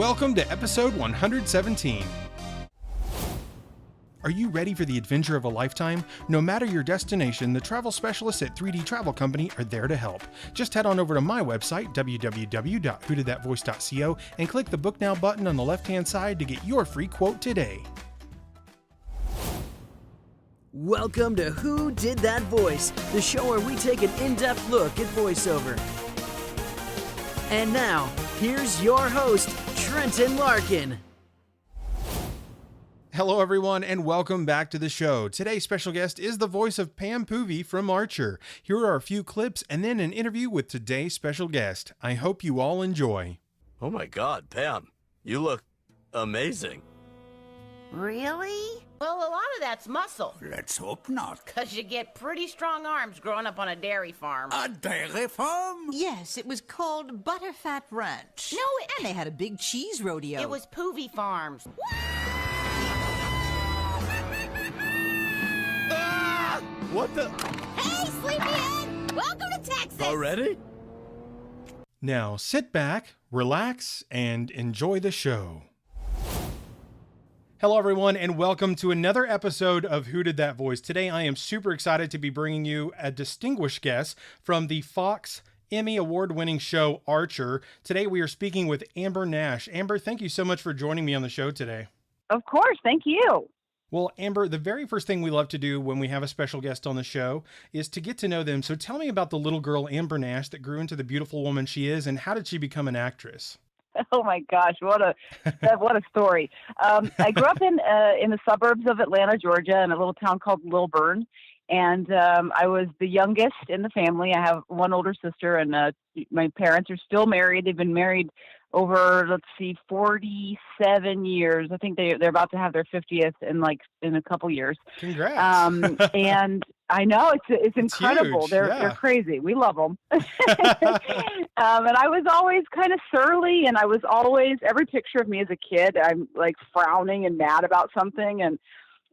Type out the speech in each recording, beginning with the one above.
Welcome to episode 117. Are you ready for the adventure of a lifetime? No matter your destination, the travel specialists at 3D Travel Company are there to help. Just head on over to my website, www.whodidthatvoice.co, and click the Book Now button on the left-hand side to get your free quote today. Welcome to Who Did That Voice, the show where we take an in-depth look at voiceover. And now, here's your host, Trenton Larkin. Hello everyone and welcome back to the show. Today's special guest is the voice of Pam Poovey from Archer. Here are a few clips and then an interview with today's special guest. I hope you all enjoy. Oh my God, Pam, you look amazing. Really? Well, a lot of that's muscle. Let's hope not. Because you get pretty strong arms growing up on a dairy farm. A dairy farm? Yes, it was called Butterfat Ranch. No, And they had a big cheese rodeo. it was Poovey Farms. Ah! What the? Hey, sleepyhead! Welcome to Texas! Already? Now sit back, relax, and enjoy the show. Hello everyone and welcome to another episode of Who Did That Voice. Today I am super excited to be bringing you a distinguished guest from the Fox Emmy Award Winning show Archer. Today we are speaking with Amber Nash. Amber, thank you so much for joining me on the show today. Of course, thank you. Well, Amber, the very first thing we love to do when we have a special guest on the show is to get to know them. So tell me about the little girl Amber Nash that grew into the beautiful woman she is, and how did she become an actress? Oh my gosh, what a story! I grew up in the suburbs of Atlanta, Georgia, in a little town called Lilburn, and I was the youngest in the family. I have one older sister, and my parents are still married. They've been married over 47 years. I think they're about to have their 50th in a couple years. Congrats! And I know it's incredible. Huge. They're crazy. We love them. And I was always kind of surly, and I was always, every picture of me as a kid, I'm like frowning and mad about something. And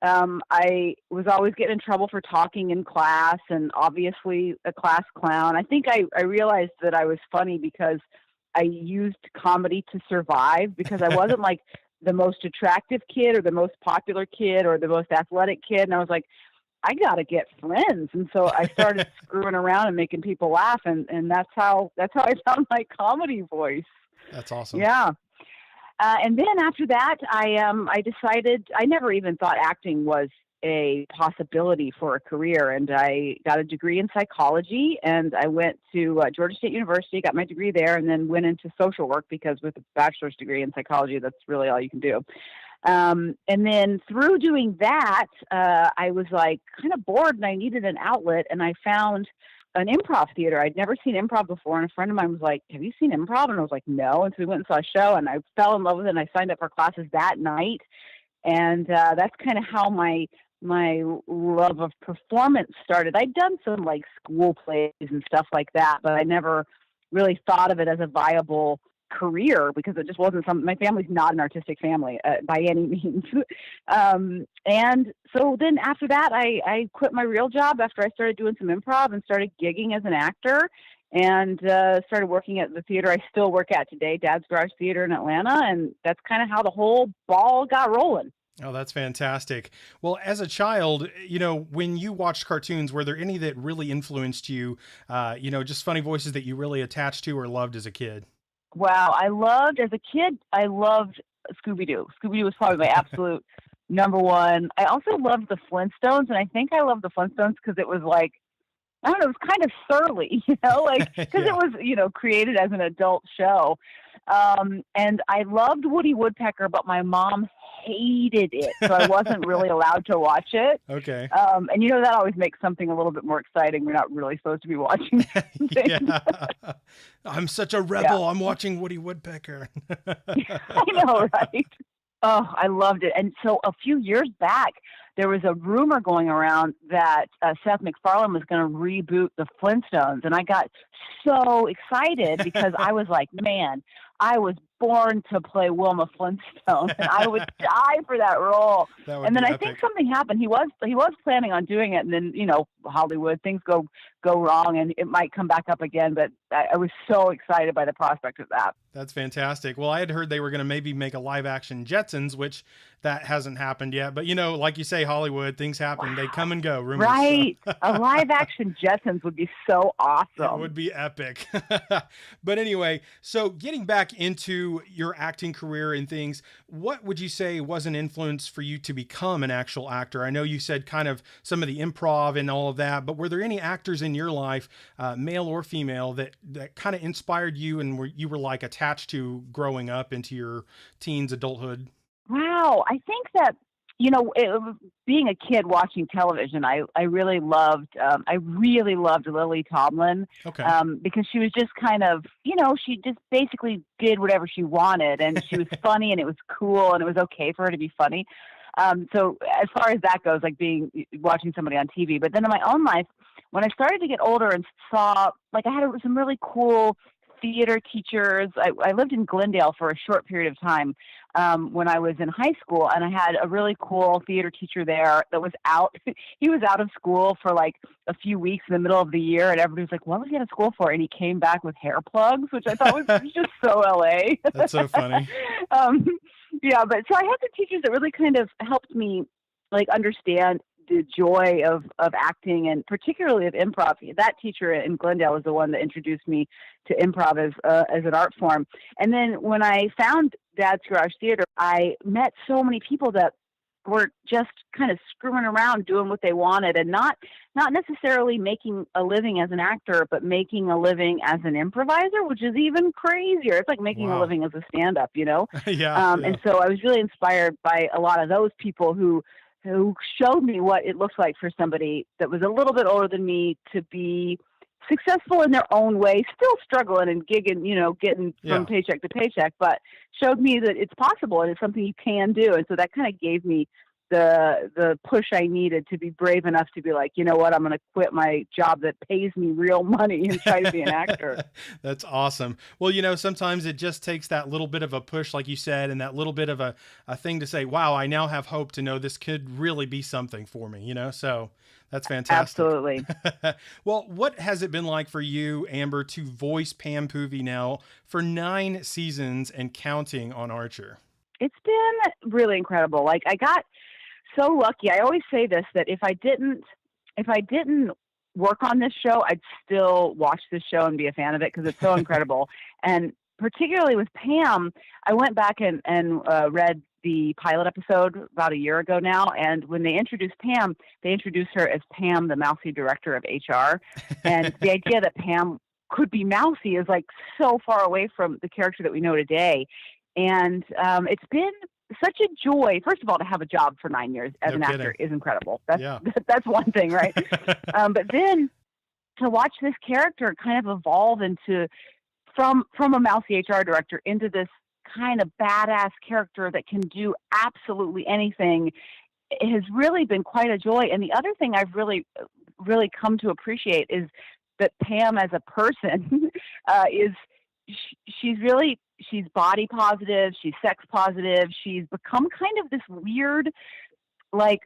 I was always getting in trouble for talking in class, and obviously a class clown. I think I realized that I was funny because I used comedy to survive, because I wasn't like the most attractive kid or the most popular kid or the most athletic kid. And I was like, I got to get friends. And so I started screwing around and making people laugh. And that's how I found my comedy voice. That's awesome. Yeah. And then after that, I decided, I never even thought acting was a possibility for a career. And I got a degree in psychology, and I went to Georgia State University, got my degree there, and then went into social work, because with a bachelor's degree in psychology, that's really all you can do. And then through doing that, I was like kind of bored, and I needed an outlet, and I found an improv theater. I'd never seen improv before, and a friend of mine was like, "Have you seen improv?" And I was like, "No." And so we went and saw a show, and I fell in love with it, and I signed up for classes that night. And that's kind of how my love of performance started. I'd done some like school plays and stuff like that, but I never really thought of it as a viable career, because it just wasn't something. My family's not an artistic family by any means. And so then after that, I quit my real job after I started doing some improv and started gigging as an actor, and started working at the theater I still work at today, Dad's Garage Theater in Atlanta. And that's kind of how the whole ball got rolling. Oh, that's fantastic. Well, as a child, when you watched cartoons, were there any that really influenced you, just funny voices that you really attached to or loved as a kid? Wow. As a kid, I loved Scooby-Doo. Scooby-Doo was probably my absolute number one. I also loved the Flintstones, and I think I loved the Flintstones because it was like, I don't know, it was kind of surly, because Yeah. it was, created as an adult show. And I loved Woody Woodpecker, but my mom hated it, so I wasn't really allowed to watch it. Okay. And that always makes something a little bit more exciting. We're not really supposed to be watching things. Yeah. I'm such a rebel. Yeah. I'm watching Woody Woodpecker. I know, right? Oh, I loved it. And so a few years back, there was a rumor going around that Seth MacFarlane was going to reboot the Flintstones. And I got so excited because I was like, man, I was born to play Wilma Flintstone, and I would die for that role. That And then be I epic. think something happened. He was planning on doing it, and then Hollywood things go wrong, and it might come back up again. But I was so excited by the prospect of that. That's fantastic. Well, I had heard they were going to maybe make a live action Jetsons, which that hasn't happened yet. But like you say, Hollywood, things happen. Wow. They come and go. Rumors, right. So. A live action Jetsons would be so awesome. It would be epic. But anyway, so getting back into your acting career and things, what would you say was an influence for you to become an actual actor? I know you said kind of some of the improv and all of that, but were there any actors in your life, male or female, that kind of inspired you and you were like attached to growing up into your teens, adulthood? Wow. I think that, being a kid watching television, I really loved Lily Tomlin. Okay. Because she was just kind of, she just basically did whatever she wanted, and she was funny, and it was cool, and it was okay for her to be funny. So as far as that goes, like watching somebody on TV, but then in my own life, when I started to get older and saw, like, I had some really cool theater teachers. I lived in Glendale for a short period of time when I was in high school, and I had a really cool theater teacher there that was out. He was out of school for like a few weeks in the middle of the year, and everybody was like, what was he out of school for? And he came back with hair plugs, which I thought was just so LA. That's so funny. Yeah, but so I had some teachers that really kind of helped me like understand the joy of acting, and particularly of improv. That teacher in Glendale was the one that introduced me to improv as an art form. And then when I found Dad's Garage Theater, I met so many people that were just kind of screwing around doing what they wanted, and not necessarily making a living as an actor, but making a living as an improviser, which is even crazier. It's like making a living as a stand-up, Yeah. And so I was really inspired by a lot of those people who showed me what it looks like for somebody that was a little bit older than me to be successful in their own way, still struggling and gigging, getting from paycheck to paycheck, but showed me that it's possible and it's something you can do. And so that kind of gave me the push I needed to be brave enough to be like, you know what, I'm going to quit my job that pays me real money and try to be an actor. That's awesome. Well, sometimes it just takes that little bit of a push, like you said, and that little bit of a thing to say, wow, I now have hope to know this could really be something for me, so that's fantastic. Absolutely. Well, what has it been like for you, Amber, to voice Pam Poovey now for 9 seasons and counting on Archer? It's been really incredible. Like, I got so lucky. I always say this, that if I didn't work on this show, I'd still watch this show and be a fan of it because it's so incredible. And particularly with Pam, I went back and read the pilot episode about a year ago now. And when they introduced Pam, they introduced her as Pam, the mousy director of HR. And the idea that Pam could be mousy is like so far away from the character that we know today. And it's been such a joy, first of all, to have a job for 9 years as an actor is incredible. That's one thing, right? But then to watch this character kind of evolve into from a mousy HR director into this kind of badass character that can do absolutely anything, it has really been quite a joy. And the other thing I've really, really come to appreciate is that Pam as a person she's body positive, she's sex positive, she's become kind of this weird, like,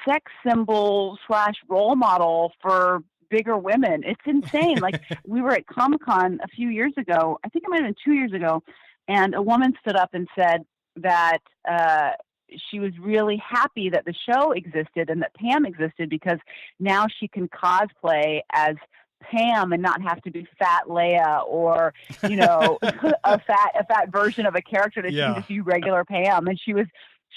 sex symbol / role model for bigger women. It's insane. Like, we were at Comic-Con a few years ago, I think it might have been 2 years ago, and a woman stood up and said that she was really happy that the show existed and that Pam existed because now she can cosplay as Pam and not have to be fat Leia or, a fat version of a character that she can just be regular Pam. And she was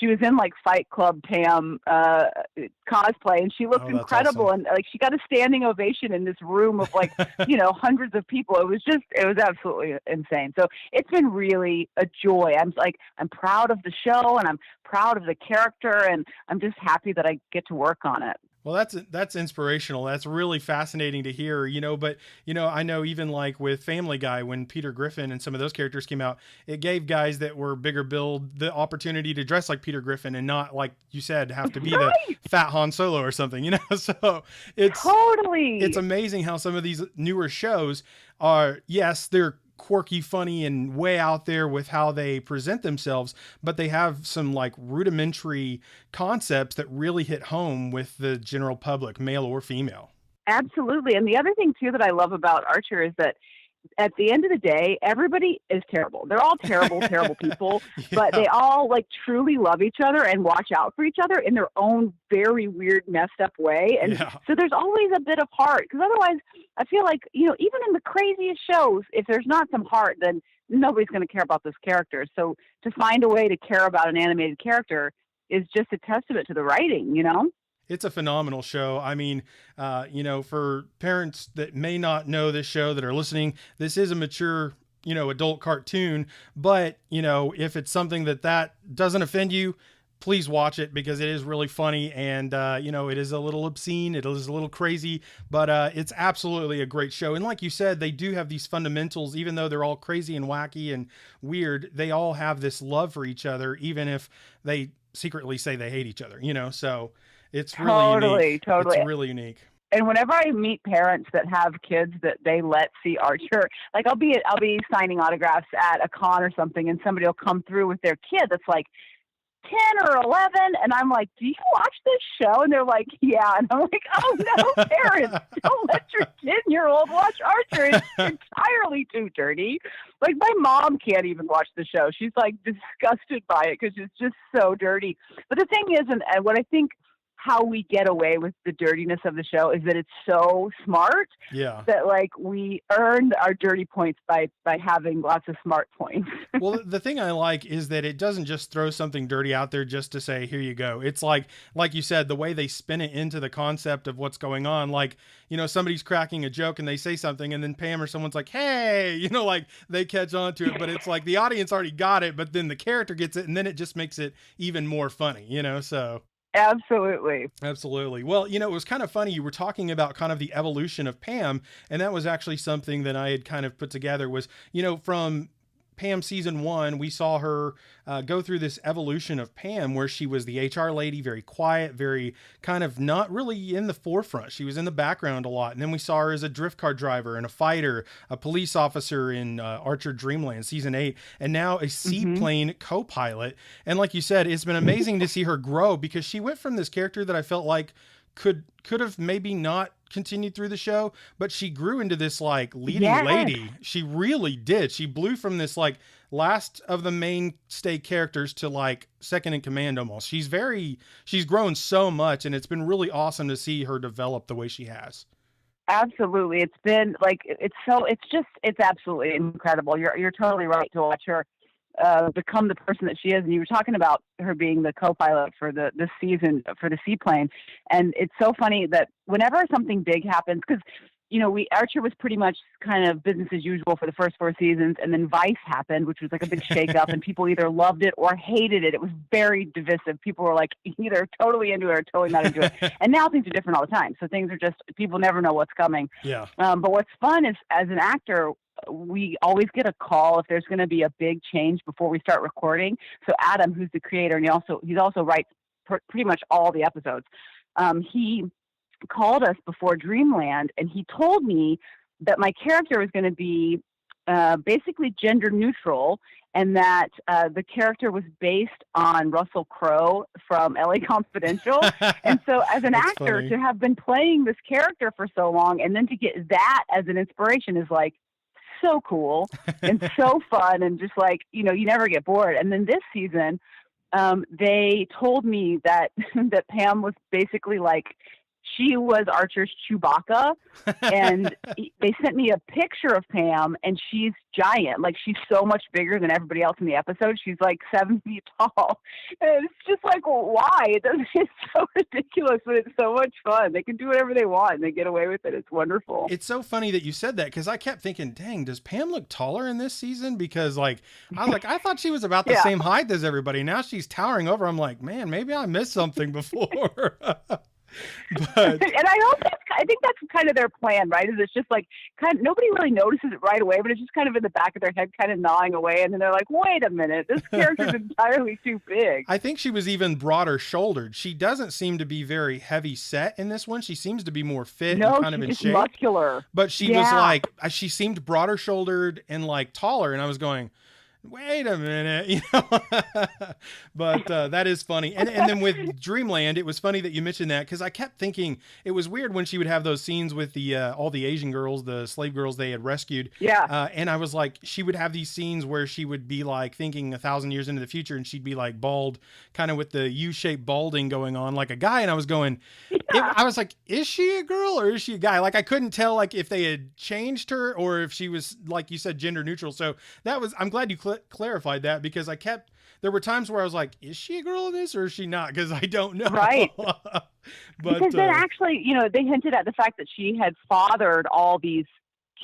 in like Fight Club Pam cosplay, and she looked incredible. Awesome. And like she got a standing ovation in this room of like, hundreds of people. It was absolutely insane. So it's been really a joy. I'm proud of the show and I'm proud of the character, and I'm just happy that I get to work on it. Well, that's inspirational. That's really fascinating to hear, but, I know even like with Family Guy, when Peter Griffin and some of those characters came out, it gave guys that were bigger build the opportunity to dress like Peter Griffin and not, like you said, have to be the fat Han Solo or something, so it's totally, it's amazing how some of these newer shows are, yes, they're quirky, funny, and way out there with how they present themselves, but they have some like rudimentary concepts that really hit home with the general public, male or female. Absolutely. And the other thing too that I love about Archer is that at the end of the day, everybody is terrible. They're all terrible, terrible people, but they all like truly love each other and watch out for each other in their own very weird, messed up way. And so there's always a bit of heart, because otherwise I feel like, you know, even in the craziest shows, if there's not some heart, then nobody's going to care about this character. So to find a way to care about an animated character is just a testament to the writing, you know? It's a phenomenal show. I mean, you know, for parents that may not know this show that are listening, this is a mature, you know, adult cartoon, but you know, if it's something that doesn't offend you, please watch it, because it is really funny. And, you know, it is a little obscene. It is a little crazy, but it's absolutely a great show. And like you said, they do have these fundamentals, even though they're all crazy and wacky and weird, they all have this love for each other, even if they secretly say they hate each other, you know? So it's really unique. Totally. It's really unique. And whenever I meet parents that have kids that they let see Archer, like I'll be signing autographs at a con or something, and somebody will come through with their kid that's like 10 or 11, and I'm like, do you watch this show? And they're like, yeah. And I'm like, oh no, parents, don't let your 10-year-old watch Archer. It's entirely too dirty. Like my mom can't even watch the show. She's like disgusted by it because it's just so dirty. But the thing is, and what I think how we get away with the dirtiness of the show is that it's so smart that like we earned our dirty points by having lots of smart points. Well, the thing I like is that it doesn't just throw something dirty out there just to say, here you go. It's like you said, the way they spin it into the concept of what's going on. Like, you know, somebody's cracking a joke and they say something, and then Pam or someone's like, hey, you know, like they catch on to it, but it's like the audience already got it, but then the character gets it, and then it just makes it even more funny, you know? So Absolutely. Well, you know, it was kind of funny. You were talking about kind of the evolution of Pam, and that was actually something that I had kind of put together was, you know, from Pam season 1, we saw her go through this evolution of Pam where she was the HR lady, very quiet, very kind of not really in the forefront. She was in the background a lot. And then we saw her as a drift car driver and a fighter, a police officer in Archer Dreamland season 8, and now a seaplane co-pilot. And like you said, it's been amazing to see her grow, because she went from this character that I felt like could have maybe not continued through the show, but she grew into this like leading lady. She really did. She blew from this like last of the mainstay characters to like second in command almost. She's grown so much, and it's been really awesome to see her develop the way she has. Absolutely. It's been like, it's absolutely incredible. You're totally right to watch her become the person that she is. And you were talking about her being the co-pilot for this season for the seaplane. And it's so funny that whenever something big happens, because, you know, Archer was pretty much kind of business as usual for the first 4 seasons. And then Vice happened, which was like a big shakeup, and people either loved it or hated it. It was very divisive. People were like either totally into it or totally not into it. And now things are different all the time. So things are just, people never know what's coming. Yeah. But what's fun is, as an actor, we always get a call if there's going to be a big change before we start recording. So Adam, who's the creator, and he also writes pretty much all the episodes. He called us before Dreamland, and he told me that my character was going to be basically gender neutral, and that the character was based on Russell Crowe from LA Confidential. And so as an actor, funny to have been playing this character for so long, and then to get that as an inspiration is like so cool and so fun, and just like, you know, you never get bored. And then this season, they told me that Pam was basically like, she was Archer's Chewbacca, and they sent me a picture of Pam, and she's giant. Like, she's so much bigger than everybody else in the episode. She's like 7 feet tall. And it's just like, well, why? It's so ridiculous, but it's so much fun. They can do whatever they want, and they get away with it. It's wonderful. It's so funny that you said that, because I kept thinking, dang, does Pam look taller in this season? Because like, I thought she was about the same height as everybody. Now she's towering over. I'm like, man, maybe I missed something before. But and I I think that's kind of their plan, right? Is it's just like nobody really notices it right away, but it's just kind of in the back of their head, kind of gnawing away, and then they're like, "Wait a minute, this character's entirely too big." I think she was even broader shouldered. She doesn't seem to be very heavy set in this one. She seems to be more fit and kind of in shape. Muscular. But she was like, she seemed broader shouldered and like taller, and I was going, wait a minute, you know. But that is funny. And then with Dreamland, it was funny that you mentioned that, because I kept thinking it was weird when she would have those scenes with the all the Asian girls, the slave girls they had rescued. Yeah. And I was like, she would have these scenes where she would be like thinking 1,000 years into the future, and she'd be like bald, kind of with the U-shaped balding going on like a guy. And I was going, I was like, is she a girl or is she a guy? Like, I couldn't tell like if they had changed her or if she was, like you said, gender neutral. So that was, I'm glad you clarified that, because there were times where I was like, is she a girl in this or is she not? Because I don't know. Right. But because then actually, they hinted at the fact that she had fathered all these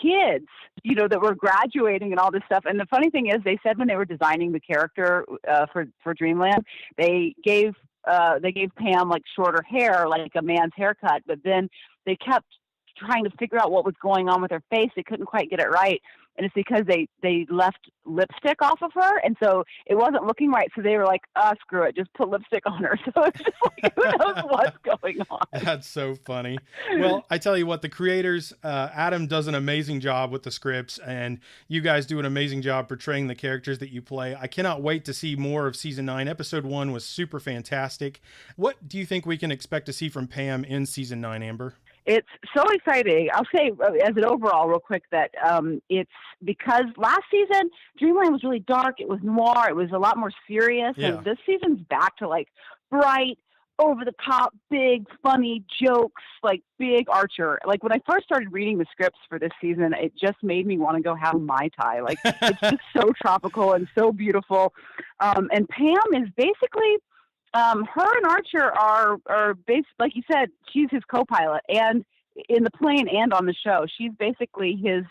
kids, that were graduating and all this stuff. And the funny thing is, they said when they were designing the character for Dreamland, they gave Pam like shorter hair, like a man's haircut, but then they kept trying to figure out what was going on with her face. They couldn't quite get it right. And it's because they left lipstick off of her, and so it wasn't looking right. So they were like, screw it, just put lipstick on her. So it's just like, who knows what's going on. That's so funny. Well, I tell you what, the creators, Adam does an amazing job with the scripts, and you guys do an amazing job portraying the characters that you play. I cannot wait to see more of season 9. Episode 1 was super fantastic. What do you think we can expect to see from Pam in season 9, Amber? It's so exciting. I'll say as an overall real quick that it's because last season Dreamland was really dark. It was noir. It was a lot more serious. Yeah. And this season's back to like bright, over the top, big, funny jokes, like big Archer. Like when I first started reading the scripts for this season, it just made me want to go have a Mai Tai. Like it's just so tropical and so beautiful. And Pam is basically, her and Archer are based, like you said, she's his co-pilot, and in the plane and on the show, she's basically his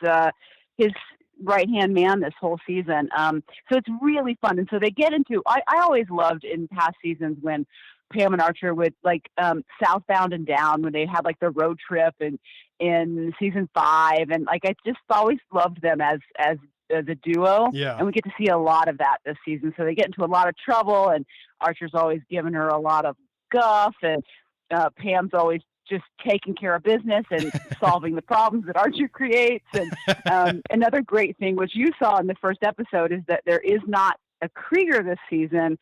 right-hand man this whole season. So it's really fun. And so they get into, I always loved in past seasons when Pam and Archer would like, Southbound and Down, when they had like the road trip and in season 5. And like, I just always loved them as a duo. Yeah. And we get to see a lot of that this season. So they get into a lot of trouble, and Archer's always giving her a lot of guff, and Pam's always just taking care of business and solving the problems that Archer creates. And another great thing, which you saw in the first episode, is that there is not a Krieger this season.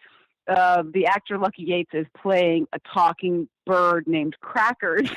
The actor Lucky Yates is playing a talking bird named Crackers.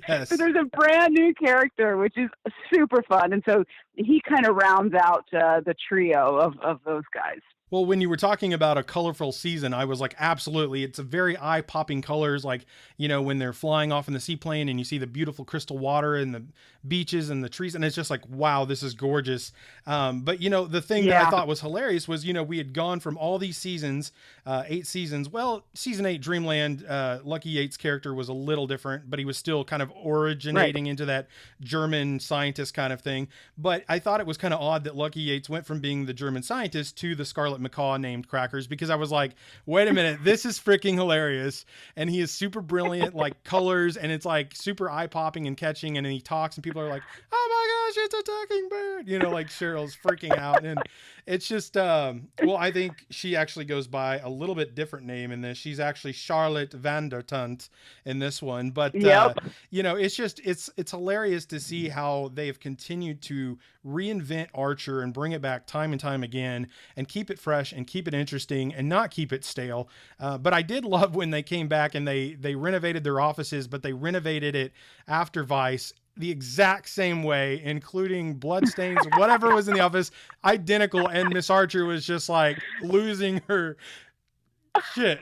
Yes. So there's a brand new character, which is super fun. And so he kind of rounds out the trio of those guys. Well, when you were talking about a colorful season, I was like, absolutely. It's a very eye-popping colors, like, when they're flying off in the seaplane and you see the beautiful crystal water and the beaches and the trees, and it's just like, wow, this is gorgeous. But, the thing that I thought was hilarious was, we had gone from all these seasons, 8 seasons. Well, season 8, Dreamland, Lucky Yates' character was a little different, but he was still kind of originating into that German scientist kind of thing. But I thought it was kind of odd that Lucky Yates went from being the German scientist to the Scarlet Macaw named Crackers, because I was like, wait a minute, this is freaking hilarious. And he is super brilliant, like colors, and it's like super eye-popping and catching, and then he talks and people are like, oh my gosh, it's a talking bird, like Cheryl's freaking out. And it's just well, I think she actually goes by a little bit different name in this. She's actually Charlotte Vandertunt in this one, but it's just it's hilarious to see how they have continued to reinvent Archer and bring it back time and time again and keep it fresh and keep it interesting and not keep it stale. But I did love when they came back and they renovated their offices, but they renovated it after Vice the exact same way, including bloodstains, whatever was in the office, identical. And Miss Archer was just like losing her shit,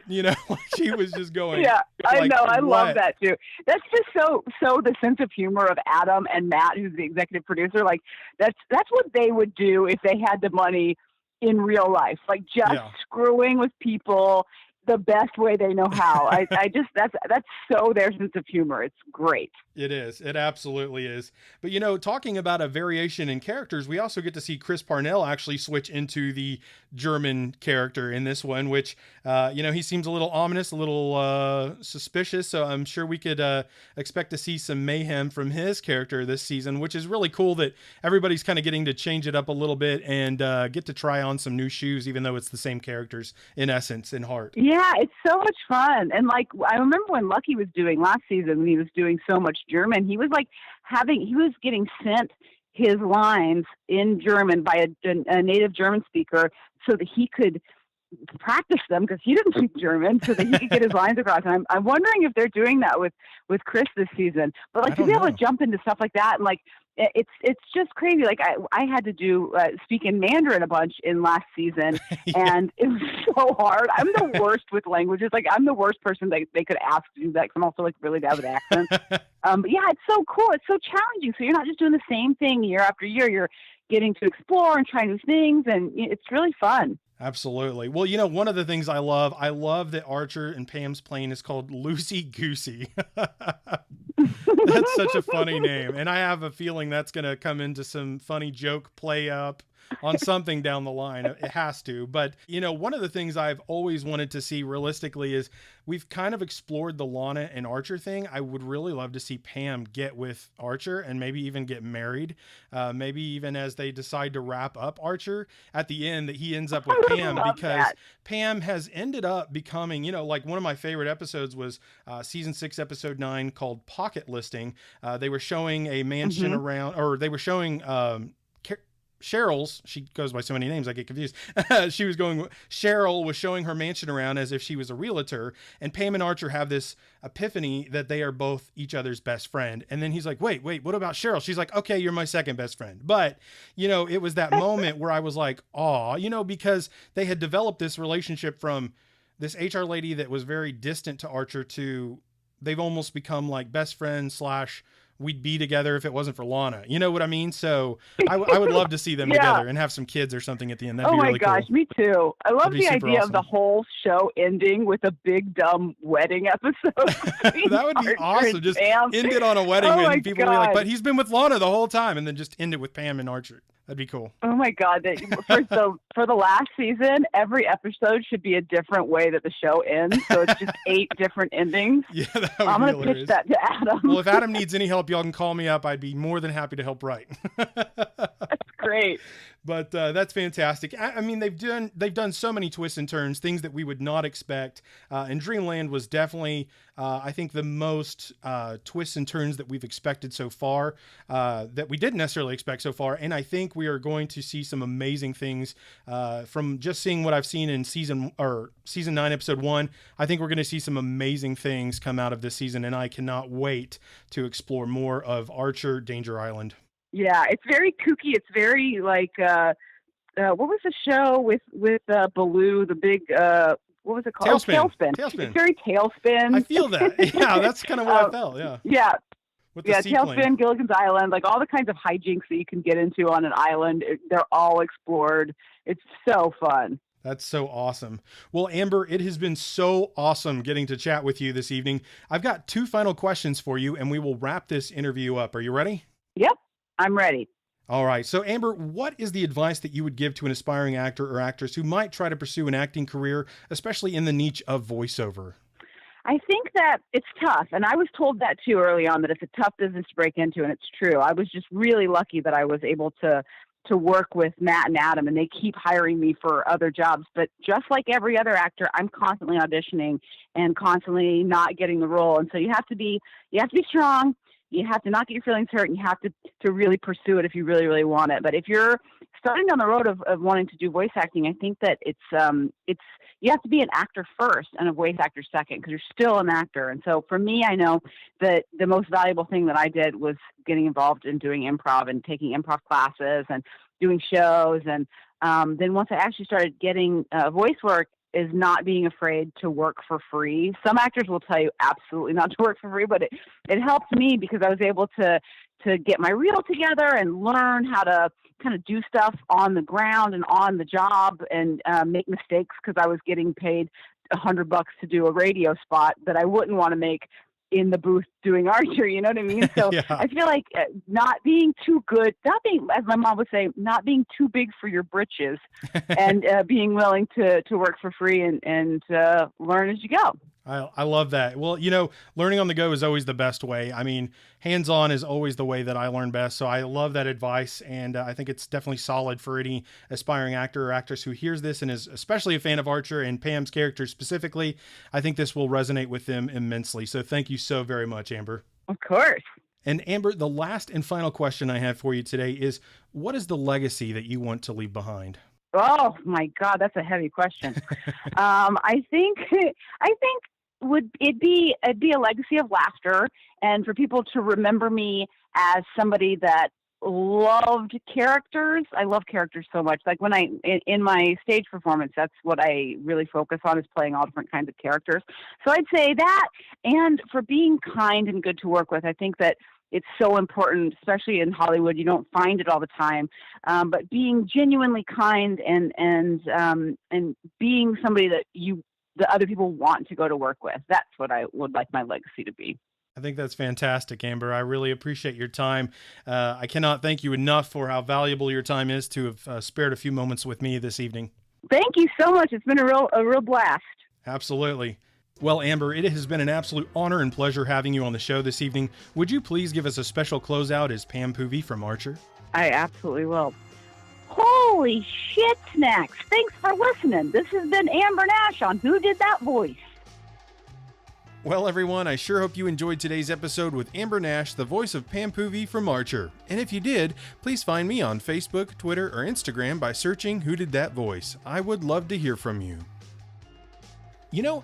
she was just going. Yeah, I like, know. I what? love that too. That's just so the sense of humor of Adam and Matt, who's the executive producer. Like that's what they would do if they had the money in real life, like just screwing with people, the best way they know how. I just, that's so their sense of humor. It's great. It is. It absolutely is. But, you know, talking about a variation in characters, we also get to see Chris Parnell actually switch into the German character in this one, which, you know, he seems a little ominous, a little suspicious. So I'm sure we could expect to see some mayhem from his character this season, which is really cool that everybody's kind of getting to change it up a little bit and get to try on some new shoes, even though it's the same characters in essence, in heart. Yeah, it's so much fun. And like, I remember when Lucky was doing last season, when he was doing so much German, he was like he was getting sent his lines in German by a native German speaker so that he could practice them, because he didn't speak German, so that he could get his lines across. And I'm wondering if they're doing that with Chris this season. But like to be able to jump into stuff like that, and like it's just crazy. Like I had to do speak in Mandarin a bunch in last season, and it was so hard. I'm the worst with languages. Like I'm the worst person that they could ask to do that, because I'm also like really bad with accents. But yeah, it's so cool. It's so challenging. So you're not just doing the same thing year after year. You're getting to explore and try new things, and it's really fun. Absolutely. Well, you know, one of the things I love that Archer and Pam's plane is called Loosey Goosey. That's such a funny name. And I have a feeling that's going to come into some funny joke play up on something down the line. It has to. But, you know, one of the things I've always wanted to see realistically is we've kind of explored the Lana and Archer thing. I would really love to see Pam get with Archer and maybe even get married. Maybe even as they decide to wrap up Archer at the end, that he ends up with Pam, because Pam has ended up becoming, you know, like one of my favorite episodes was season 6, episode 9, called Pocket Listing. They were showing a mansion around, or they were showing, Cheryl's, she goes by so many names I get confused. Cheryl was showing her mansion around as if she was a realtor, and Pam and Archer have this epiphany that they are both each other's best friend. And then he's like, wait, what about Cheryl? She's like, okay, you're my second best friend. But, you know, it was that moment where I was like, aw, you know, because they had developed this relationship from this HR lady that was very distant to Archer to they've almost become like best friends / we'd be together if it wasn't for Lana. You know what I mean? So I would love to see them together and have some kids or something at the end. That'd be really cool. Oh my gosh, me too. I love the idea of the whole show ending with a big dumb wedding episode. That would be awesome. Just end it on a wedding and people are like, but he's been with Lana the whole time, and then just end it with Pam and Archer. That'd be cool. Oh my God. For the last season, every episode should be a different way that the show ends. So it's just 8 different endings. Yeah, that would I'm going to pitch that to Adam. Well, if Adam needs any help, y'all can call me up. I'd be more than happy to help write. That's great. But that's fantastic. I mean, they've done so many twists and turns, things that we would not expect. And Dreamland was definitely, I think, the most twists and turns that we've expected so far, that we didn't necessarily expect so far. And I think we are going to see some amazing things from just seeing what I've seen in season 9, episode 1. I think we're going to see some amazing things come out of this season, and I cannot wait to explore more of Archer Danger Island. Yeah, it's very kooky. It's very like, what was the show with Baloo, the big, what was it called? Tailspin. It's very Tailspin. I feel that. Yeah, that's kind of what I felt. Yeah. Yeah. With the Tailspin, Gilligan's Island, like all the kinds of hijinks that you can get into on an island, they're all explored. It's so fun. That's so awesome. Well, Amber, it has been so awesome getting to chat with you this evening. I've got 2 final questions for you, and we will wrap this interview up. Are you ready? Yep, I'm ready. All right. So, Amber, what is the advice that you would give to an aspiring actor or actress who might try to pursue an acting career, especially in the niche of voiceover? I think that it's tough, and I was told that too early on, that it's a tough business to break into, and it's true. I was just really lucky that I was able to work with Matt and Adam, and they keep hiring me for other jobs. But just like every other actor, I'm constantly auditioning and constantly not getting the role. And so you have to be strong. You have to not get your feelings hurt, and you have to really pursue it if you really, really want it. But if you're starting down the road of wanting to do voice acting, I think that it's you have to be an actor first and a voice actor second, because you're still an actor. And so for me, I know that the most valuable thing that I did was getting involved in doing improv and taking improv classes and doing shows. And then once I actually started getting voice work, is not being afraid to work for free. Some actors will tell you absolutely not to work for free, but it helped me because I was able to get my reel together and learn how to kind of do stuff on the ground and on the job and make mistakes, because I was getting paid $100 to do a radio spot that I wouldn't want to make in the booth doing Archer, you know what I mean? So Yeah. I feel like not being too good, not being, as my mom would say, not being too big for your britches, and being willing to work for free and learn as you go. I love that. Well, learning on the go is always the best way. I mean, hands-on is always the way that I learn best. So I love that advice. And I think it's definitely solid for any aspiring actor or actress who hears this and is especially a fan of Archer and Pam's character specifically. I think this will resonate with them immensely. So thank you so very much, Amber. Of course. And Amber, the last and final question I have for you today is, what is the legacy that you want to leave behind? Oh my God, that's a heavy question. I think it'd be a legacy of laughter, and for people to remember me as somebody that loved characters. I love characters so much. Like when in my stage performance, that's what I really focus on, is playing all different kinds of characters. So I'd say that, and for being kind and good to work with. I think that it's so important, especially in Hollywood. You don't find it all the time, but being genuinely kind and being somebody that other people want to go to work with. That's what I would like my legacy to be. I think that's fantastic, Amber. I really appreciate your time. I cannot thank you enough for how valuable your time is to have spared a few moments with me this evening. Thank you so much. It's been a real blast. Absolutely. Well, Amber, it has been an absolute honor and pleasure having you on the show this evening. Would you please give us a special closeout as Pam Poovey from Archer? I absolutely will. Holy shit snacks. Thanks for listening. This has been Amber Nash on Who Did That Voice? Well, everyone, I sure hope you enjoyed today's episode with Amber Nash, the voice of Pam Poovey from Archer. And if you did, please find me on Facebook, Twitter, or Instagram by searching Who Did That Voice. I would love to hear from you.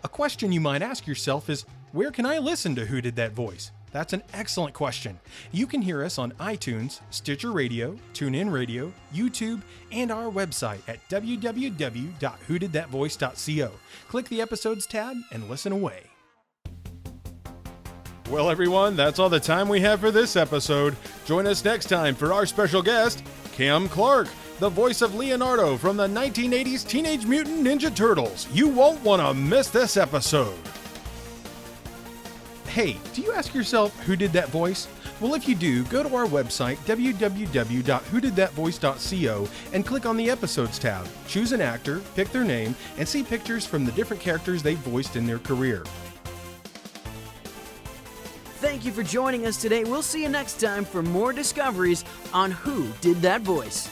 A question you might ask yourself is, where can I listen to Who Did That Voice? That's an excellent question. You can hear us on iTunes, Stitcher Radio, TuneIn Radio, YouTube, and our website at www.whodidthatvoice.co. Click the episodes tab and listen away. Well, everyone, that's all the time we have for this episode. Join us next time for our special guest, Cam Clark, the voice of Leonardo from the 1980s Teenage Mutant Ninja Turtles. You won't want to miss this episode. Hey, do you ask yourself who did that voice? Well, if you do, go to our website, www.whodidthatvoice.co, and click on the Episodes tab. Choose an actor, pick their name, and see pictures from the different characters they've voiced in their career. Thank you for joining us today. We'll see you next time for more discoveries on Who Did That Voice.